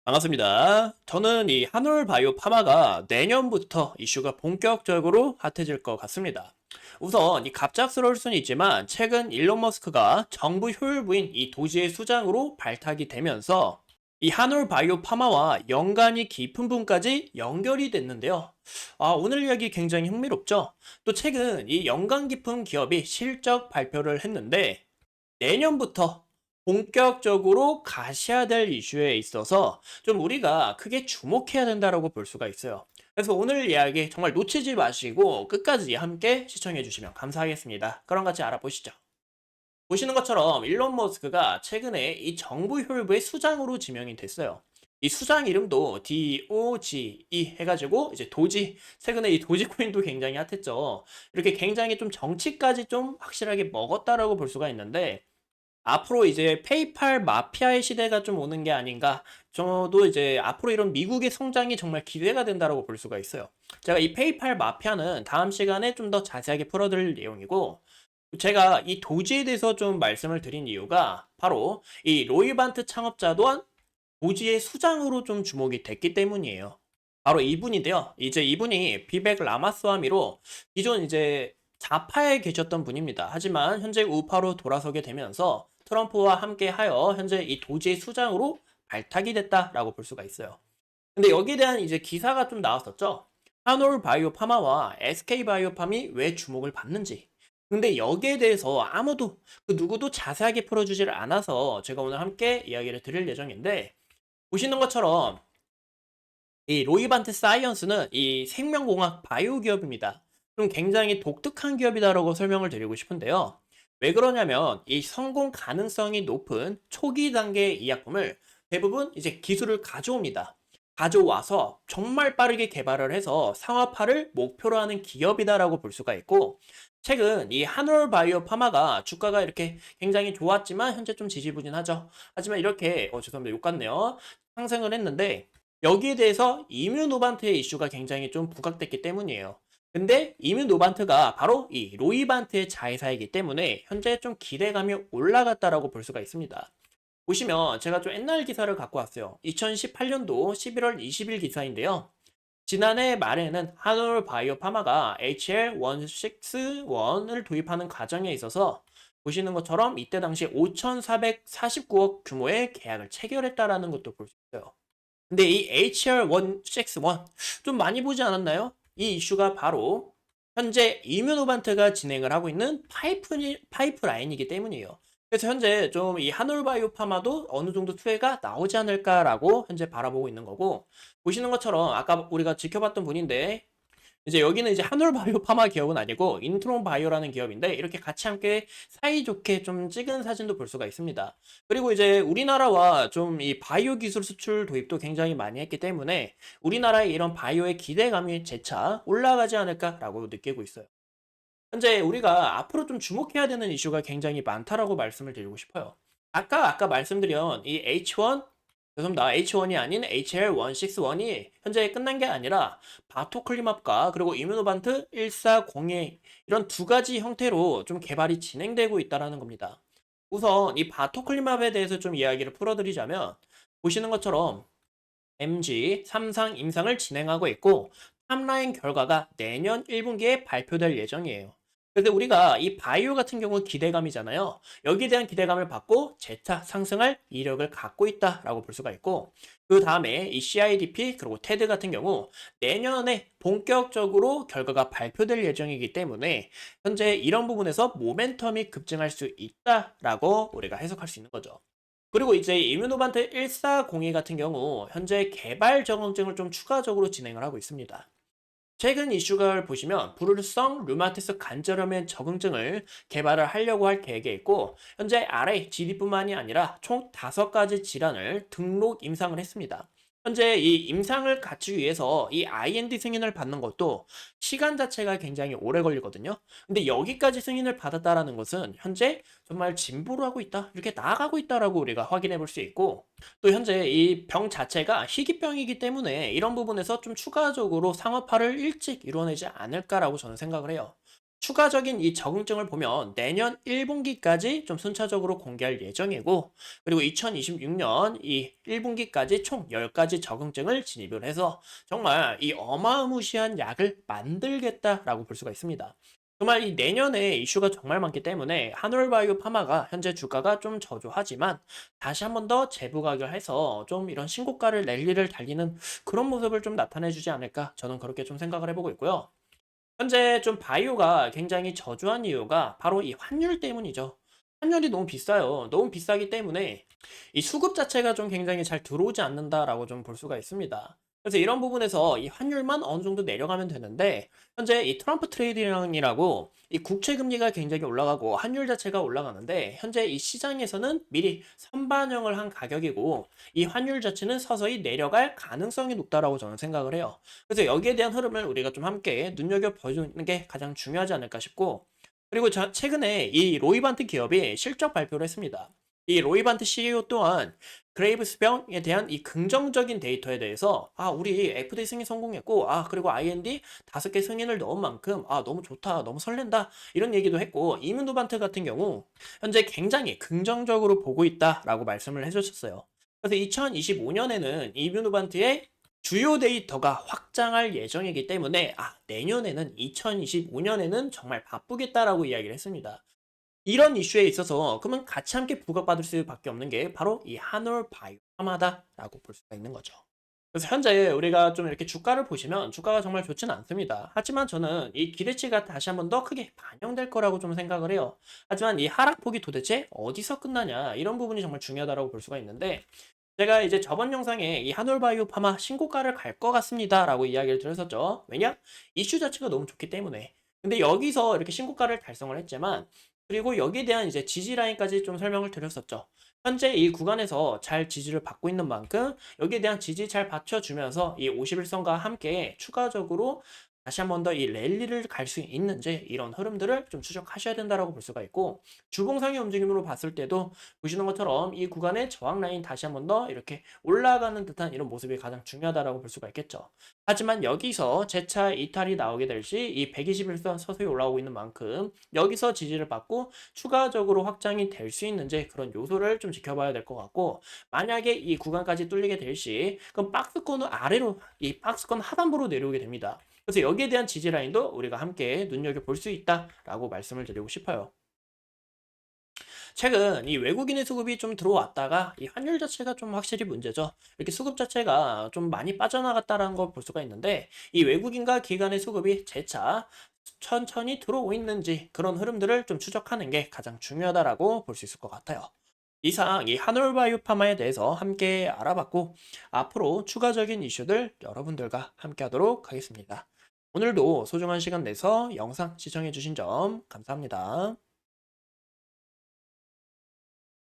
반갑습니다. 저는 이 한올 바이오 파마가 내년부터 이슈가 본격적으로 핫해질 것 같습니다. 우선 이 갑작스러울 수는 있지만 최근 일론 머스크가 정부 효율부인 이 도지의 수장으로 발탁이 되면서 이 한올 바이오 파마와 연관이 깊은 분까지 연결이 됐는데요. 오늘 이야기 굉장히 흥미롭죠? 또 최근 이 연관 깊은 기업이 실적 발표를 했는데 내년부터 본격적으로 가셔야 될 이슈에 있어서 좀 우리가 크게 주목해야 된다라고 볼 수가 있어요. 그래서 오늘 이야기 정말 놓치지 마시고 끝까지 함께 시청해 주시면 감사하겠습니다. 그럼 같이 알아보시죠. 보시는 것처럼 일론 머스크가 최근에 이 정부 혈부의 수장으로 지명이 됐어요. 이 수장 이름도 DOGE 해가지고 이제 도지, 최근에 이 도지코인도 굉장히 핫했죠. 이렇게 굉장히 좀 정치까지 좀 확실하게 먹었다라고 볼 수가 있는데 앞으로 이제 페이팔 마피아의 시대가 좀 오는 게 아닌가. 저도 이제 앞으로 이런 미국의 성장이 정말 기대가 된다라고 볼 수가 있어요. 제가 이 페이팔 마피아는 다음 시간에 좀 더 자세하게 풀어드릴 내용이고, 제가 이 도지에 대해서 좀 말씀을 드린 이유가 바로 이 로이반트 창업자 또한 도지의 수장으로 좀 주목이 됐기 때문이에요. 바로 이분인데요. 이제 이분이 비백 라마스와미로 기존 이제 좌파에 계셨던 분입니다. 하지만 현재 우파로 돌아서게 되면서 트럼프와 함께 하여 현재 이 도지의 수장으로 발탁이 됐다라고 볼 수가 있어요. 근데 여기에 대한 이제 기사가 좀 나왔었죠. 한올 바이오 파마와 SK 바이오팜이 왜 주목을 받는지. 근데 여기에 대해서 아무도 그 누구도 자세하게 풀어주질 않아서 제가 오늘 함께 이야기를 드릴 예정인데 보시는 것처럼 이 로이반트 사이언스는 이 생명공학 바이오 기업입니다. 좀 굉장히 독특한 기업이다라고 설명을 드리고 싶은데요. 왜 그러냐면 이 성공 가능성이 높은 초기 단계의 이 약품을 대부분 이제 기술을 가져옵니다. 가져와서 정말 빠르게 개발을 해서 상업화를 목표로 하는 기업이다라고 볼 수가 있고 최근 이 한올 바이오 파마가 주가가 이렇게 굉장히 좋았지만 현재 좀 지지부진하죠. 하지만 이렇게 죄송합니다. 욕 같네요. 상승을 했는데 여기에 대해서 이뮤노반트의 이슈가 굉장히 좀 부각됐기 때문이에요. 근데 이뮤노반트가 바로 이 로이반트의 자회사이기 때문에 현재 좀 기대감이 올라갔다라고 볼 수가 있습니다. 보시면 제가 좀 옛날 기사를 갖고 왔어요. 2018년도 11월 20일 기사인데요. 지난해 말에는 한올 바이오 파마가 HL161을 도입하는 과정에 있어서 보시는 것처럼 이때 당시 5,449억 규모의 계약을 체결했다라는 것도 볼 수 있어요. 근데 이 HR161 좀 많이 보지 않았나요? 이 이슈가 바로 현재 이뮤노반트가 진행을 하고 있는 파이프라인이기 때문이에요. 그래서 현재 좀 이 한올바이오 파마도 어느 정도 수혜가 나오지 않을까라고 현재 바라보고 있는 거고 보시는 것처럼 아까 우리가 지켜봤던 분인데 이제 여기는 이제 한올바이오 파마 기업은 아니고 인트론 바이오라는 기업인데 이렇게 같이 함께 사이좋게 좀 찍은 사진도 볼 수가 있습니다. 그리고 이제 우리나라와 좀 이 바이오 기술 수출 도입도 굉장히 많이 했기 때문에 우리나라의 이런 바이오의 기대감이 재차 올라가지 않을까라고 느끼고 있어요. 현재 우리가 앞으로 좀 주목해야 되는 이슈가 굉장히 많다라고 말씀을 드리고 싶어요. 아까 말씀드린 이 H1 죄송합니다. H1이 아닌 HL161이 현재 끝난 게 아니라 바토클리맙과 그리고 이뮤노반트 1402 이런 두 가지 형태로 좀 개발이 진행되고 있다는 겁니다. 우선 이 바토클리맙에 대해서 좀 이야기를 풀어드리자면 보시는 것처럼 MG 3상 임상을 진행하고 있고 탑라인 결과가 내년 1분기에 발표될 예정이에요. 그래서 우리가 이 바이오 같은 경우 기대감이잖아요. 여기에 대한 기대감을 받고 재차 상승할 이력을 갖고 있다라고 볼 수가 있고 그 다음에 이 CIDP 그리고 테드 같은 경우 내년에 본격적으로 결과가 발표될 예정이기 때문에 현재 이런 부분에서 모멘텀이 급증할 수 있다라고 우리가 해석할 수 있는 거죠. 그리고 이제 이뮤노반트 1402 같은 경우 현재 개발 적응증을 좀 추가적으로 진행을 하고 있습니다. 최근 이슈를 보시면 불우성 류마티스 관절염의 적응증을 개발을 하려고 할 계획에 있고 현재 RA, GD뿐만이 아니라 총 5가지 질환을 등록 임상을 했습니다. 현재 이 임상을 갖추기 위해서 이 IND 승인을 받는 것도 시간 자체가 굉장히 오래 걸리거든요. 근데 여기까지 승인을 받았다라는 것은 현재 정말 진보를 하고 있다, 이렇게 나아가고 있다라고 우리가 확인해 볼 수 있고 또 현재 이 병 자체가 희귀병이기 때문에 이런 부분에서 좀 추가적으로 상업화를 일찍 이뤄내지 않을까라고 저는 생각을 해요. 추가적인 이 적응증을 보면 내년 1분기까지 좀 순차적으로 공개할 예정이고, 그리고 2026년 이 1분기까지 총 10가지 적응증을 진입을 해서 정말 이 어마무시한 약을 만들겠다라고 볼 수가 있습니다. 정말 이 내년에 이슈가 정말 많기 때문에 한올바이오 파마가 현재 주가가 좀 저조하지만 다시 한번 더 재부각을 해서 좀 이런 신고가를 랠리를 달리는 그런 모습을 좀 나타내 주지 않을까, 저는 그렇게 좀 생각을 해보고 있고요. 현재 좀 바이오가 굉장히 저조한 이유가 바로 이 환율 때문이죠. 환율이 너무 비싸요. 너무 비싸기 때문에 이 수급 자체가 좀 굉장히 잘 들어오지 않는다라고 좀 볼 수가 있습니다. 그래서 이런 부분에서 이 환율만 어느 정도 내려가면 되는데, 현재 이 트럼프 트레이딩이라고 이 국채 금리가 굉장히 올라가고 환율 자체가 올라가는데, 현재 이 시장에서는 미리 선반영을 한 가격이고 이 환율 자체는 서서히 내려갈 가능성이 높다라고 저는 생각을 해요. 그래서 여기에 대한 흐름을 우리가 좀 함께 눈여겨보는 게 가장 중요하지 않을까 싶고, 그리고 최근에 이 로이반트 기업이 실적 발표를 했습니다. 이 로이반트 CEO 또한 그레이브스병에 대한 이 긍정적인 데이터에 대해서 우리 FDA 승인 성공했고, 그리고 IND 5개 승인을 넣은 만큼 너무 좋다, 너무 설렌다, 이런 얘기도 했고, 이뮤노반트 같은 경우 현재 굉장히 긍정적으로 보고 있다라고 말씀을 해주셨어요. 그래서 2025년에는 이뮤노반트의 주요 데이터가 확장할 예정이기 때문에 내년에는 2025년에는 정말 바쁘겠다라고 이야기를 했습니다. 이런 이슈에 있어서 그러면 같이 함께 부각받을 수밖에 없는 게 바로 이 한올 바이오파마다라고 볼 수가 있는 거죠. 그래서 현재 우리가 좀 이렇게 주가를 보시면 주가가 정말 좋지는 않습니다. 하지만 저는 이 기대치가 다시 한번 더 크게 반영될 거라고 좀 생각을 해요. 하지만 이 하락폭이 도대체 어디서 끝나냐, 이런 부분이 정말 중요하다고 볼 수가 있는데, 제가 이제 저번 영상에 이 한올바이오 파마 신고가를 갈 것 같습니다 라고 이야기를 드렸었죠. 왜냐? 이슈 자체가 너무 좋기 때문에. 근데 여기서 이렇게 신고가를 달성을 했지만, 그리고 여기에 대한 이제 지지 라인까지 좀 설명을 드렸었죠. 현재 이 구간에서 잘 지지를 받고 있는 만큼 여기에 대한 지지 잘 받쳐주면서 이 51선과 함께 추가적으로 다시 한번 더 이 랠리를 갈 수 있는지, 이런 흐름들을 좀 추적하셔야 된다라고 볼 수가 있고, 주봉상의 움직임으로 봤을 때도 보시는 것처럼 이 구간의 저항 라인 다시 한번 더 이렇게 올라가는 듯한 이런 모습이 가장 중요하다라고 볼 수가 있겠죠. 하지만 여기서 재차 이탈이 나오게 될 시 이 121선 서서히 올라오고 있는 만큼 여기서 지지를 받고 추가적으로 확장이 될 수 있는지, 그런 요소를 좀 지켜봐야 될 것 같고, 만약에 이 구간까지 뚫리게 될 시 그럼 박스권을 아래로, 이 박스권 하단부로 내려오게 됩니다. 그래서 여기에 대한 지지 라인도 우리가 함께 눈여겨볼 수 있다라고 말씀을 드리고 싶어요. 최근 이 외국인의 수급이 좀 들어왔다가 이 환율 자체가 좀 확실히 문제죠. 이렇게 수급 자체가 좀 많이 빠져나갔다라는 걸 볼 수가 있는데, 이 외국인과 기관의 수급이 재차 천천히 들어오고 있는지, 그런 흐름들을 좀 추적하는 게 가장 중요하다라고 볼 수 있을 것 같아요. 이상 이 한올바이오 파마에 대해서 함께 알아봤고, 앞으로 추가적인 이슈들 여러분들과 함께 하도록 하겠습니다. 오늘도 소중한 시간 내서 영상 시청해주신 점 감사합니다.